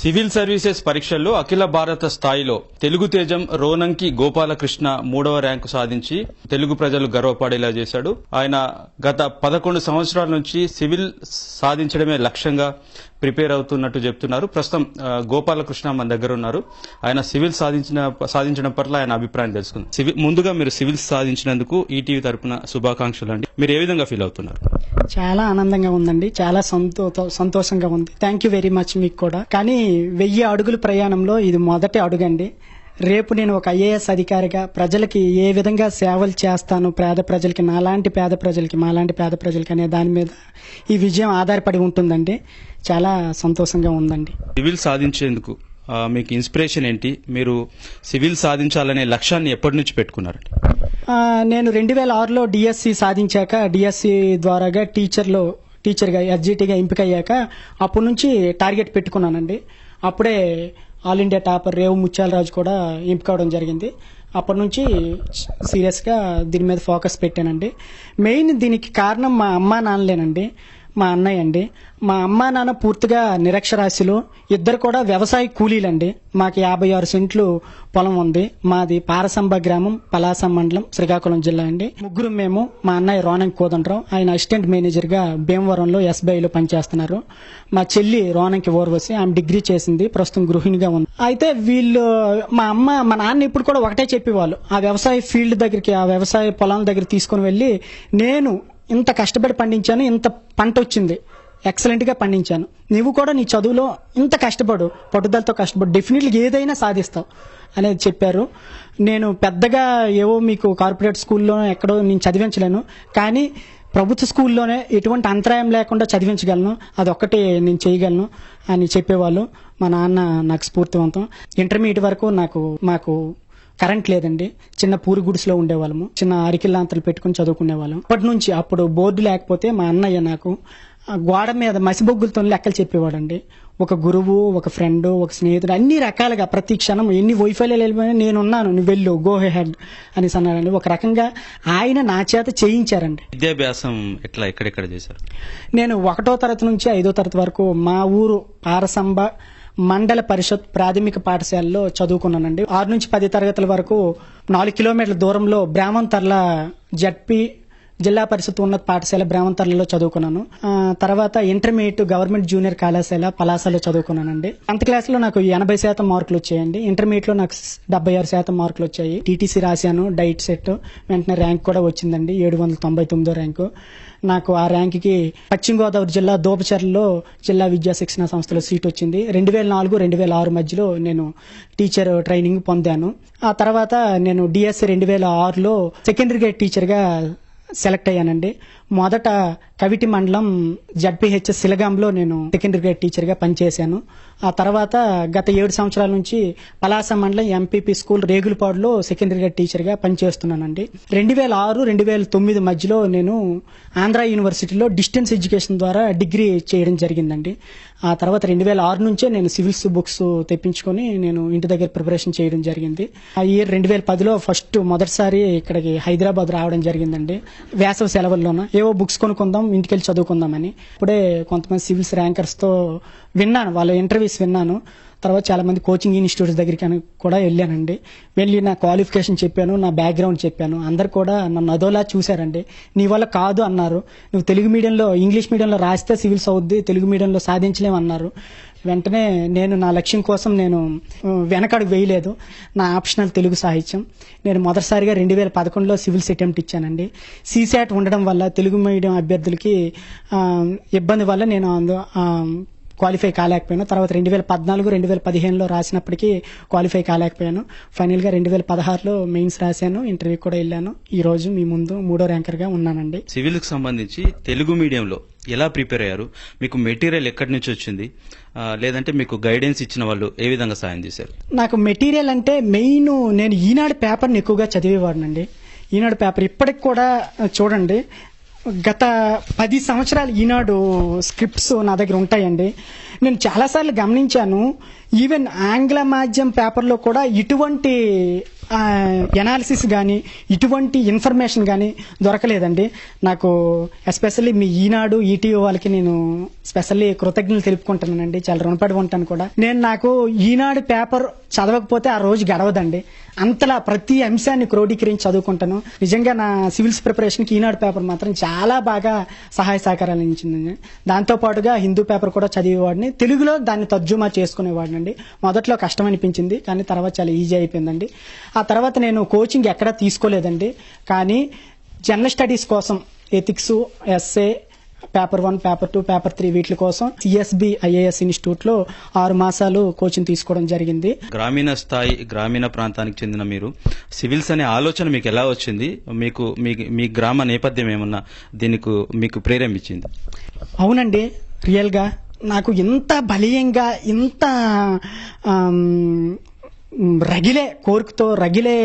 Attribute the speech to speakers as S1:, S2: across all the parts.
S1: Civil services పరీక్షల్లో అఖిల భారత స్థాయిలో తెలుగు తేజం రోనంకి గోపాలకృష్ణ 3వ ర్యాంకు సాధించి తెలుగు ప్రజలు గర్వపడేలా చేశాడు. ఆయన గత 11 సంవత్సరాల నుంచి సివిల్ సాధించడమే లక్ష్యంగా ప్రిపేర్ అవుతున్నట్టు చెప్తున్నారు. ప్రస్తుతం గోపాలకృష్ణ మన దగ్గర ఉన్నారు. ఆయన సివిల్ సాధించడం పట్ల ఆయన అభిప్రాయం తెలుసుకుంది. ముందుగా మీరు సివిల్ సాధించినందుకు ఈటీవీ తరపున శుభాకాంక్షలు అండి. మీరు ఏ విధంగా ఫీల్ అవుతున్నారు?
S2: చాలా ఆనందంగా ఉందండి, చాలా సంతోషంగా ఉంది. థ్యాంక్ యూ వెరీ మచ్ మీకు కూడా. కానీ 1000 అడుగుల ప్రయాణంలో ఇది మొదటి అడుగండి. రేపు నేను ఒక ఐఏఎస్ అధికారిగా ప్రజలకి ఏ విధంగా సేవలు చేస్తాను, పేద ప్రజలకి, నాలాంటి పేద ప్రజలకి, మాలాంటి పేద ప్రజలకి అనే దాని మీద ఈ విజయం ఆధారపడి ఉంటుందండి. చాలా సంతోషంగా ఉందండి.
S1: సివిల్ సాధించేందుకు మీకు ఇన్స్పిరేషన్ ఏంటి? మీరు సివిల్ సాధించాలనే లక్ష్యాన్ని ఎప్పటి నుంచి పెట్టుకున్నారండి?
S2: నేను 2006లో డిఎస్సి సాధించాక, డిఎస్సి ద్వారాగా టీచర్గా ఎస్జిటిగా ఎంపికయ్యాక అప్పటి నుంచి టార్గెట్ పెట్టుకున్నానండి. అప్పుడే ఆల్ ఇండియా టాపర్ రేవు ముత్యాలరాజు కూడా ఎంపిక అవడం జరిగింది. అప్పటి నుంచి సీరియస్గా దీని మీద ఫోకస్ పెట్టానండి. మెయిన్ దీనికి కారణం మా అమ్మా నాన్నలేనండి, మా అన్నయ్య అండి. మా అమ్మా నాన్న పూర్తిగా నిరక్షరాస్యులు, ఇద్దరు కూడా వ్యవసాయ కూలీలండి. మాకు 56 సెంట్లు పొలం ఉంది. మాది పారసంబ గ్రామం, పలాస మండలం, శ్రీకాకుళం జిల్లా అండి. ముగ్గురు మేము. మా అన్నయ్య రోనంకి కోదండరావు, ఆయన అసిస్టెంట్ మేనేజర్ గా భీమవరంలో ఎస్బీఐలో పనిచేస్తున్నారు. మా చెల్లి రోనంకి ఓర్వసి, ఆమె డిగ్రీ చేసింది, ప్రస్తుతం గృహిణిగా ఉంది. అయితే వీళ్ళు మా నాన్న ఇప్పుడు కూడా ఒకటే చెప్పేవాళ్ళు, ఆ వ్యవసాయ ఫీల్డ్ దగ్గరికి, ఆ వ్యవసాయ పొలం దగ్గర తీసుకుని వెళ్ళి, నేను ఇంత కష్టపడి పండించాను, ఇంత పంట వచ్చింది, ఎక్సలెంట్ గా పండించాను, నువ్వు కూడా నీ చదువులో ఇంత కష్టపడు, పట్టుదలతో కష్టపడు, డెఫినెట్లీ ఏదైనా సాధిస్తావు అనేది చెప్పారు. నేను పెద్దగా ఏవో మీకు కార్పొరేట్ స్కూల్లో ఎక్కడో నేను చదివించలేను, కానీ ప్రభుత్వ స్కూల్లోనే ఎటువంటి అంతరాయం లేకుండా చదివించగలను, అదొక్కటి నేను చేయగలను అని చెప్పేవాళ్ళు. మా నాన్న నాకు స్ఫూర్తివంతం. ఇంటర్మీడియట్ వరకు మాకు కరెంట్ లేదండి. చిన్న పూరి గుడిసెలో ఉండేవాళ్ళము. చిన్న అరికిల్లాంతలు పెట్టుకుని చదువుకునేవాళ్ళం. అప్పుడు బోర్డు లేకపోతే మా అన్నయ్య నాకు గోడ మీద మసిబొగ్గులతో లెక్కలు చెప్పేవాడండి. ఒక గురువు, ఒక ఫ్రెండ్, ఒక స్నేహితుడు, అన్ని రకాలుగా ప్రతి క్షణం ఎన్ని వైఫల్యాలు వెళ్ళిపోయినా నేనున్నాను, నువ్వు వెళ్ళు, గో హెడ్ అని అన్నారండి. ఒక రకంగా ఆయన నా చేత చేయించారండి.
S1: విద్యాభ్యాసం ఎక్కడెక్కడ చేశారు?
S2: నేను 1వ తరగతి నుంచి 5వ తరగతి వరకు మా ఊరు పారసంబ మండల పరిషత్ ప్రాథమిక పాఠశాలలో చదువుకున్నానండి. 6 నుంచి 10 తరగతుల వరకు 4 కిలోమీటర్ల దూరంలో బ్రాహ్మణతర్ల జడ్పీ జిల్లా పరిషత్ ఉన్నత పాఠశాల బ్రాహ్మణతర్లలో చదువుకున్నాను. తర్వాత ఇంటర్మీడియట్ గవర్నమెంట్ జూనియర్ కళాశాల పలాసలో చదువుకున్నానండి. 10th క్లాస్ లో నాకు 80% మార్కులు వచ్చాయండి. ఇంటర్మీడియట్ లో నాకు 76% మార్కులు వచ్చాయి. టీటీసీ రాశాను, డైట్ సెట్, వెంటనే ర్యాంక్ కూడా వచ్చిందండి, 799వ ర్యాంకు. నాకు ఆ ర్యాంక్కి పశ్చిమ గోదావరి జిల్లా దోపచర్లలో జిల్లా విద్యా శిక్షణ సంస్థలో సీట్ వచ్చింది. 2004-2006 మధ్యలో నేను టీచర్ ట్రైనింగ్ పొందాను. ఆ తర్వాత నేను డిఎస్సి 2006లో సెకండరీ గ్రేడ్ టీచర్గా సెలెక్ట్ అయ్యానండి. మొదట కవిటి మండలం జడ్పీహెచ్ఎస్ సిలగాంలో నేను సెకండరీ గ్రేడ్ టీచర్గా పనిచేశాను. ఆ తర్వాత గత 7 సంవత్సరాల నుంచి పలాస మండలం ఎంపీపీ స్కూల్ రేగులపాడులో సెకండరీ గ్రేడ్ టీచర్గా పనిచేస్తున్నానండి. 2006-2009 మధ్యలో నేను ఆంధ్ర యూనివర్సిటీలో డిస్టెన్స్ ఎడ్యుకేషన్ ద్వారా డిగ్రీ చేయడం జరిగిందండి. ఆ తర్వాత 2006 నుంచే నేను సివిల్స్ బుక్స్ తెప్పించుకొని నేను ఇంటి దగ్గర ప్రిపరేషన్ చేయడం జరిగింది. ఆ ఇయర్ 2010లో మొదటిసారి ఇక్కడికి హైదరాబాద్ రావడం జరిగిందండి. వేసవి సెలవుల్లోన ఏవో బుక్స్ కొనుక్కుందాం, ఇంటికెళ్ళి చదువుకుందామని. ఇప్పుడే కొంతమంది సివిల్స్ ర్యాంకర్స్ తో విన్నాను, వాళ్ళ ఇంటర్వ్యూస్ విన్నాను. తర్వాత చాలా మంది కోచింగ్ ఇన్స్టిట్యూట్స్ దగ్గరికి కూడా వెళ్ళానండి. వెళ్ళి నా క్వాలిఫికేషన్ చెప్పాను, నా బ్యాక్గ్రౌండ్ చెప్పాను. అందరు కూడా నన్ను అదోలా చూశారండి. నీ వల్ల కాదు అన్నారు. నువ్వు తెలుగు మీడియంలో, ఇంగ్లీష్ మీడియంలో రాస్తే సివిల్స్ అవుద్ది, తెలుగు మీడియంలో సాధించలేమన్నారు. వెంటనే నేను నా లక్ష్యం కోసం నేను వెనకడుగు వేయలేదు. నా ఆప్షనల్ తెలుగు సాహిత్యం. నేను మొదటిసారిగా 2011లో సివిల్స్ అటెంప్ట్ ఇచ్చానండి. సీశాట్ ఉండడం వల్ల తెలుగు మీడియం అభ్యర్థులకి ఇబ్బంది వల్ల నేను క్వాలిఫై కాలేకపోయాను. తర్వాత 2014-2015లో రాసినప్పటికీ క్వాలిఫై కాలేకపోయాను. ఫైనల్ గా 2016లో మెయిన్స్ రాశాను, ఇంటర్వ్యూ కూడా వెళ్ళాను. ఈ రోజు మీ ముందు 3వ ర్యాంకర్ గా ఉన్నానండి.
S1: సివిల్ కి సంబంధించి తెలుగు మీడియంలో ఎలా ప్రిపేర్ అయ్యారు? మీకు మెటీరియల్ ఎక్కడి నుంచి వచ్చింది? లేదంటే మీకు గైడెన్స్ ఇచ్చిన వాళ్ళు ఏ విధంగా సాయం చేశారు?
S2: నాకు మెటీరియల్ అంటే మెయిన్ నేను ఈనాడు పేపర్ని ఎక్కువగా చదివేవాడినండి. ఈనాడు పేపర్ ఇప్పటికి కూడా చూడండి, గత 10 సంవత్సరాలు ఈనాడు స్క్రిప్ట్స్ నా దగ్గర ఉంటాయండి. నేను చాలాసార్లు గమనించాను, ఈవెన్ ఆంగ్ల మాధ్యం పేపర్లో కూడా ఇటువంటి ఎనాలిసిస్ కానీ ఇటువంటి ఇన్ఫర్మేషన్ కానీ దొరకలేదండి. నాకు ఎస్పెషల్లీ మీ ఈనాడు ఈటీవీ వాళ్ళకి నేను స్పెషల్లీ కృతజ్ఞతలు తెలుపుకుంటానండి. చాలా రుణపడి ఉంటాను కూడా. నాకు ఈనాడు పేపర్ చదవకపోతే ఆ రోజు గడవదండి. అంతలా ప్రతి అంశాన్ని క్రోడీకరించి చదువుకుంటాను. నిజంగా నా సివిల్స్ ప్రిపరేషన్కి ఈనాడు పేపర్ మాత్రం చాలా బాగా సహాయ సహకారాలు అందించిందండి. దాంతో పాటుగా హిందూ పేపర్ కూడా చదివేవాడిని. తెలుగులో దాన్ని తర్జుమా చేసుకునేవాడినండి. మొదట్లో కష్టం అనిపించింది, కానీ తర్వాత చాలా ఈజీ అయిపోయిందండి. ఆ తర్వాత నేను కోచింగ్ ఎక్కడా తీసుకోలేదండి. కానీ జనరల్ స్టడీస్ కోసం ethics, essay, paper 1, paper 2, paper 3 వీటి కోసం సిఎస్బి ఐఏఎస్ ఇన్స్టిట్యూట్ లో 6 మాసాలు కోచింగ్ తీసుకోవడం జరిగింది.
S1: గ్రామీణ స్థాయి, గ్రామీణ ప్రాంతానికి చెందిన మీరు సివిల్స్ అనే ఆలోచన మీకు ఎలా వచ్చింది? మీ గ్రామ నేపథ్యం ఏమన్నా దీనికి మీకు ప్రేరేపించింది?
S2: అవునండి, రియల్ గా నాకు ఇంత బలీయంగా, ఇంత కోరికతో రగిలే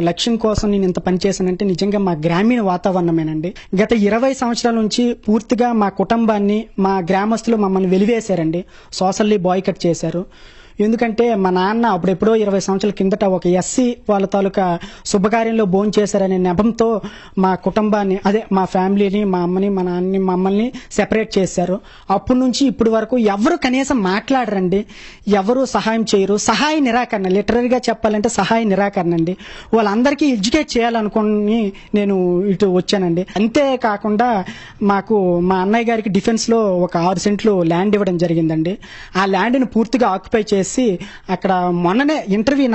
S2: లక్ష్యం కోసం నేను ఇంత పనిచేశానంటే నిజంగా మా గ్రామీణ వాతావరణమేనండి. గత 20 సంవత్సరాల నుంచి పూర్తిగా మా కుటుంబాన్ని, మా గ్రామస్తులు మమ్మల్ని వెలివేశారండి. సోషల్లీ బాయ్కట్ చేశారు. ఎందుకంటే మా నాన్న అప్పుడెప్పుడో 20 సంవత్సరాల కిందట ఒక ఎస్సీ వాళ్ళ తాలూకా శుభకార్యంలో భోజనం చేశారనే నెపంతో మా కుటుంబాన్ని, అదే మా ఫ్యామిలీని, మా అమ్మని, మా నాన్నని, మమ్మల్ని సెపరేట్ చేశారు. అప్పటి నుంచి ఇప్పటి వరకు ఎవరు కనీసం మాట్లాడరండి, ఎవరు సహాయం చేయరు. సహాయ నిరాకరణ, లిటరరీగా చెప్పాలంటే సహాయ నిరాకరణ అండి. వాళ్ళందరికీ ఎడ్యుకేట్ చేయాలనుకుని నేను ఇటు వచ్చానండి. అంతేకాకుండా మాకు మా అన్నయ్య గారికి డిఫెన్స్ లో ఒక 6 సెంట్లు ల్యాండ్ ఇవ్వడం జరిగిందండి. ఆ ల్యాండ్ని పూర్తిగా ఆక్యుపై చేసి అక్కడ మొన్ననే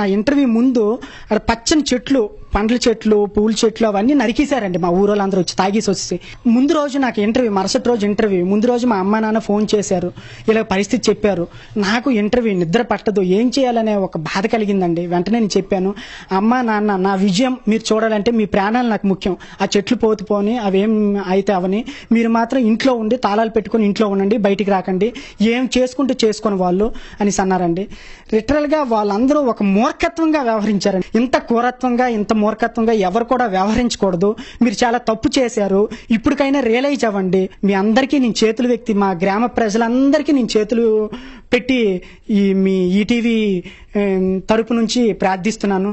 S2: నా ఇంటర్వ్యూ ముందు అక్కడ పచ్చని చెట్లు, పండ్ల చెట్లు, పూల చెట్లు అవన్నీ నరికేశారండి. మా ఊరోళ్ళందరూ వచ్చి తాగేసి వచ్చి ముందు రోజు నాకు ఇంటర్వ్యూ, మరుసటి రోజు ఇంటర్వ్యూ, ముందు రోజు మా అమ్మ నాన్న ఫోన్ చేశారు, ఇలా పరిస్థితి చెప్పారు. నాకు ఇంటర్వ్యూ నిద్ర పట్టదు, ఏం చేయాలనే ఒక బాధ కలిగిందండి. వెంటనే నేను చెప్పాను, అమ్మ నాన్న, నా విజయం మీరు చూడాలంటే మీ ప్రాణాలు నాకు ముఖ్యం. ఆ చెట్లు పోని అవేం అయితే అవని, మీరు మాత్రం ఇంట్లో ఉండి తాళాలు పెట్టుకుని ఇంట్లో ఉండండి, బయటికి రాకండి, ఏం చేసుకుంటూ చేసుకుని వాళ్ళు అని అన్నారండి. లిటరల్ గా వాళ్ళందరూ ఒక మూర్ఖత్వంగా వ్యవహరించారండి. ఇంత క్రూరత్వంగా, ఇంత మూర్ఖత్వంగా ఎవరు కూడా వ్యవహరించకూడదు. మీరు చాలా తప్పు చేశారు, ఇప్పటికైనా రియలైజ్ అవ్వండి. మీ అందరికీ నేను చేతులు వ్యక్తి, మా గ్రామ ప్రజలందరికీ నేను చేతులు పెట్టి మీ ఈటీవీ తరపు నుంచి ప్రార్థిస్తున్నాను.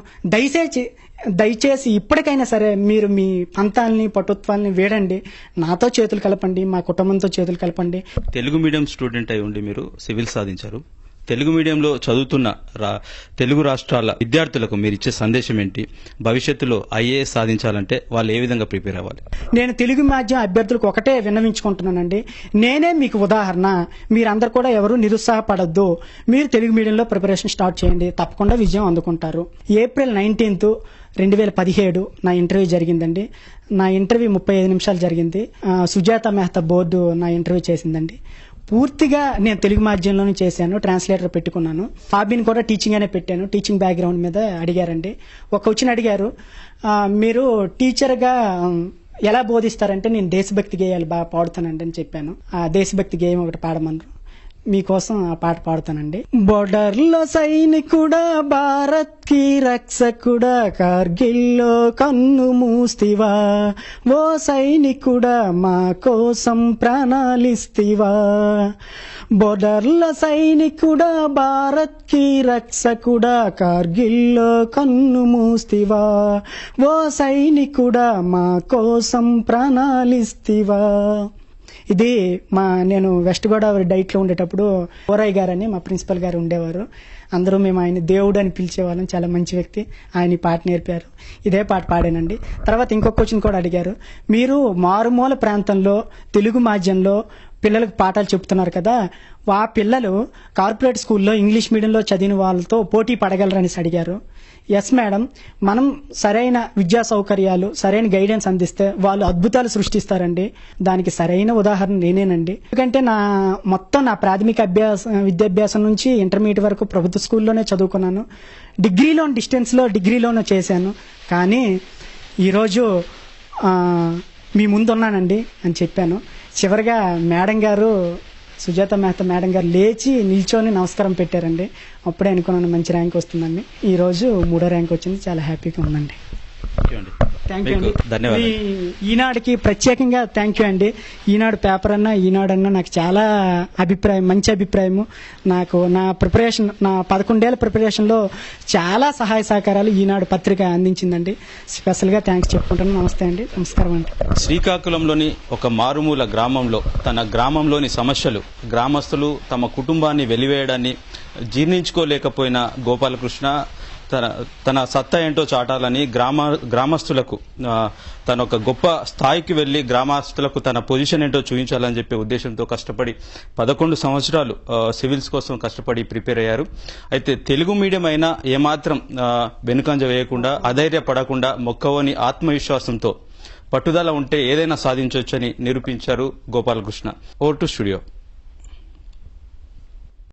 S2: దయచేసి ఇప్పటికైనా సరే మీరు మీ పంతాలని, పటుత్వాలని వీడండి, నాతో చేతులు కలపండి, మా కుటుంబంతో చేతులు కలపండి.
S1: తెలుగు మీడియం స్టూడెంట్ అయి ఉండి మీరు సివిల్ సాధించారు. తెలుగు మీడియంలో చదువుతున్న తెలుగు రాష్ట్రాల విద్యార్థులకు మీరు ఇచ్చే సందేశం ఏంటి? భవిష్యత్తులో ఐఏఎస్ సాధించాలంటే వాళ్ళు ఏ విధంగా ప్రిపేర్ అవ్వాలి?
S2: నేను తెలుగు మాధ్యమ అభ్యర్థులకు ఒకటే విన్నవించుకుంటున్నానండి. నేనే మీకు ఉదాహరణ. మీరందరూ కూడా ఎవరు నిరుత్సాహపడద్దు. మీరు తెలుగు మీడియంలో ప్రిపరేషన్ స్టార్ట్ చేయండి, తప్పకుండా విజయం అందుకుంటారు. ఏప్రిల్ 19, 2017 నా ఇంటర్వ్యూ జరిగిందండి. నా ఇంటర్వ్యూ 35 నిమిషాలు జరిగింది. సుజాత మెహతా బోర్డు నా ఇంటర్వ్యూ చేసిందండి. పూర్తిగా నేను తెలుగు మాధ్యమంలోనే చేశాను, ట్రాన్స్లేటర్ పెట్టుకున్నాను. హాబీని కూడా టీచింగ్ అనే పెట్టాను. టీచింగ్ బ్యాక్గ్రౌండ్ మీద అడిగారండి. ఒక క్వశ్చన్ అడిగారు, మీరు టీచర్గా ఎలా బోధిస్తారంటే నేను దేశభక్తి గేయాలు బాగా పాడుతానండి అని చెప్పాను. ఆ దేశభక్తి గేయం ఒకటి పాడమన్నారు. మీకోసం ఆ పాట పాడుతానండి. బోర్డర్లో సైనికుడా, భారత్ కి రక్షకుడా, కార్గిల్లో కన్ను మూస్తివా, ఓ సైనికుడా మా కోసం ప్రాణాలిస్తివా. బోర్డర్లో సైనికుడా, భారత్ కి రక్షకుడా, కార్గిల్లో కన్ను మూస్తివా, ఓ సైనికుడా మా కోసం ప్రాణాలిస్తివా. ఇది నేను వెస్ట్ గోదావరి డైట్ లో ఉండేటప్పుడు ఓరయ్య గారని మా ప్రిన్సిపల్ గారు ఉండేవారు. అందరూ మేము ఆయన దేవుడు అని పిలిచేవాళ్ళం. చాలా మంచి వ్యక్తి. ఆయన ఈ పాట నేర్పారు. ఇదే పాట పాడానండి. తర్వాత ఇంకొక క్వశ్చన్ కూడా అడిగారు, మీరు మారుమూల ప్రాంతంలో తెలుగు మాధ్యమంలో పిల్లలకు పాఠాలు చెప్తున్నారు కదా, ఆ పిల్లలు కార్పొరేట్ స్కూల్లో ఇంగ్లీష్ మీడియంలో చదివిన వాళ్ళతో పోటీ పడగలరని అడిగారు. ఎస్ మేడం, మనం సరైన విద్యా సౌకర్యాలు, సరైన గైడెన్స్ అందిస్తే వాళ్ళు అద్భుతాలు సృష్టిస్తారండి. దానికి సరైన ఉదాహరణ నేనేనండి. ఎందుకంటే నా ప్రాథమిక విద్యాభ్యాసం నుంచి ఇంటర్మీడియట్ వరకు ప్రభుత్వ స్కూల్లోనే చదువుకున్నాను. డిగ్రీలోనే చేశాను. కానీ ఈరోజు మీ ముందున్నానండి అని చెప్పాను. చివరిగా మేడం గారు, సుజాత మెహతా మేడం గారు లేచి నిల్చొని నమస్కారం పెట్టారండి. అప్పుడే అనుకున్నాను మంచి ర్యాంక్ వస్తుందండి. ఈరోజు 3వ ర్యాంక్ వచ్చింది. చాలా హ్యాపీగా ఉందండి. థ్యాంక్ యూ
S1: మీకు
S2: అండి.
S1: ధన్యవాదాలు.
S2: ఈనాడుకి ప్రత్యేకంగా థ్యాంక్ యూ అండి. ఈనాడు పేపర్ అన్నా ఈనాడన్నా నాకు చాలా మంచి అభిప్రాయము. నాకు నా 11 ఏళ్ల ప్రిపరేషన్లో చాలా సహాయ సహకారాలు ఈనాడు పత్రిక అందించిందండి. స్పెషల్గా థ్యాంక్స్ చెప్పుకుంటాను. నమస్తే అండి. నమస్కారం అండి.
S1: శ్రీకాకుళంలోని ఒక మారుమూల గ్రామంలో తన గ్రామంలోని సమస్యలు, గ్రామస్తులు తమ కుటుంబాన్ని వెలివేయడాన్ని జీర్ణించుకోలేకపోయిన గోపాలకృష్ణ తన సత్తా ఏంటో చాటాలని గ్రామస్తులకు తన ఒక గొప్ప స్థాయికి వెళ్లి గ్రామస్తులకు తన పొజిషన్ ఏంటో చూపించాలని చెప్పే ఉద్దేశంతో కష్టపడి 11 సంవత్సరాలు సివిల్స్ కోసం కష్టపడి ప్రిపేర్ అయ్యారు. అయితే తెలుగు మీడియం అయినా ఏమాత్రం వెనుకంజ వేయకుండా, అధైర్యపడకుండా, మొక్కవని ఆత్మవిశ్వాసంతో పట్టుదల ఉంటే ఏదైనా సాధించవచ్చని నిరూపించారు గోపాలకృష్ణ. Over to studio.